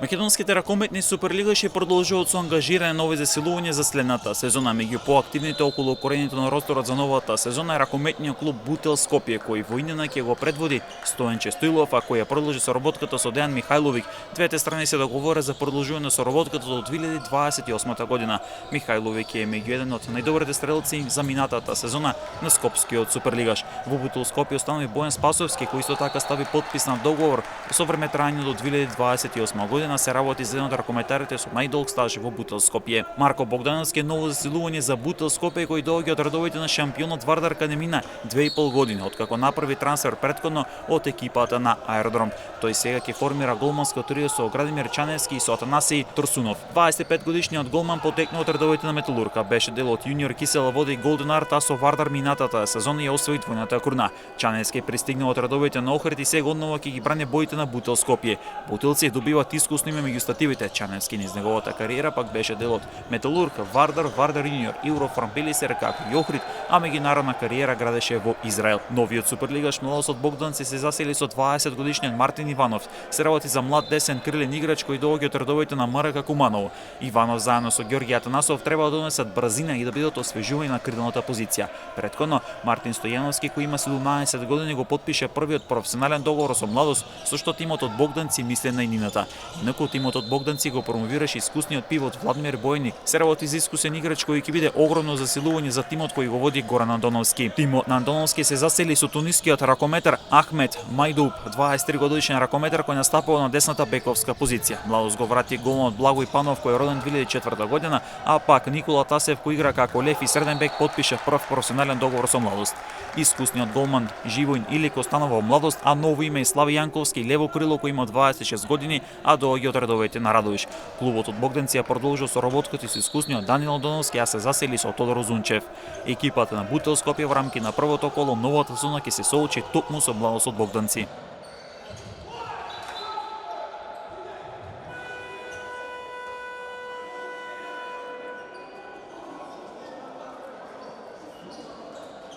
Македонските ракометни суперлигаши продолжуваат со ангажирање нови засилувања за следната сезона. Меѓу поактивните околу коренето на росторот за новата сезона е ракометниот клуб Бутел Скопје, кој во иднина ќе го предводи Стојанче Стоилов, а кој ја продолжи соработката со Дејан Михајловиќ. Двете страни се договорија за продолжување на соработката до 2028 година. Михајловиќ е меѓу еден од најдобрите стрелци за минатата сезона на скопскиот суперлигаш. Во Бутел Скопје останува Бојан Спасовски, кој исто така стави подпис на договор со време трајање до 2028 година. Се работи за еден од ракометарите со најдолг стаж во Бутел Скопје. Марко Богдановски е ново засилување за Бутел Скопје, кој доаѓа од редовите на шампионот Вардар каде мина 2,5 години откако направи трансфер претходно од екипата на Аеродром. Тој сега ќе формира голманско трио со Градимир Чаневски и со Атанасиј Турсунов. 25 годишниот голман потекна од редовите на Металург, беше дел од јуниор Кисела Вода и Голден Арт, а со Вардар минатата сезона ја освои двојната круна. Чаневски пристигна од редовите на Охрид и сега однова ќе ги бране боите на Бутел Скопје. Бутелци добиваат искусно име меѓу стативите. Чаневски низ неговата кариера пак беше дел од Металург, Вардар, Вардар јуниор, Еврофарм Белисер, како и Охрид, а меѓународна кариера градеше во Израел. Новиот суперлигаш младост од Богданци се засели со 20 годишниот Мартин Иванов. Се работи за млад десен крилен играч кој доаѓа од редовите на МРК Куманово. Иванов заедно со Ѓорги Атанасов треба да донесат брзина и да бидат освежувањи на крилната позиција. Претходно Мартин Стојановски, кој има 17 години, го потпише првиот професионален договор со младост, со што тимот од Богданци мисли на иднината. Инаку тимот од Богданци го промовираше искусниот пивот Владимир Бојник. Се работи за искусен играч кој ќе биде огромно засилување за тимот кој го води Горан Андоновски. Тимот на Андоновски се засели со тунискиот ракометар Ахмет Мајдуб, 23 годишен ракометар кој настапува на десната бековска позиција. Младост го врати голманот Благој Панов кој е роден 2004 година, а пак Никола Тасев кој игра како лев и среден бек потпише прв професионален договор со младост. Искусниот голман Живојн Илик останува во младост, а ново име е Слави Јанковски, лево крило кој има 26 години, а доаѓа од редовите на Радовиш. Клубот од Богданци ја продолжува соработката со искусниот Даниел Доновски, а се засели со Тодор Зунчев. Екипата на Бутел Скопје во рамки на првото коло новата сезона ќе се соочи токму со младост од Богданци.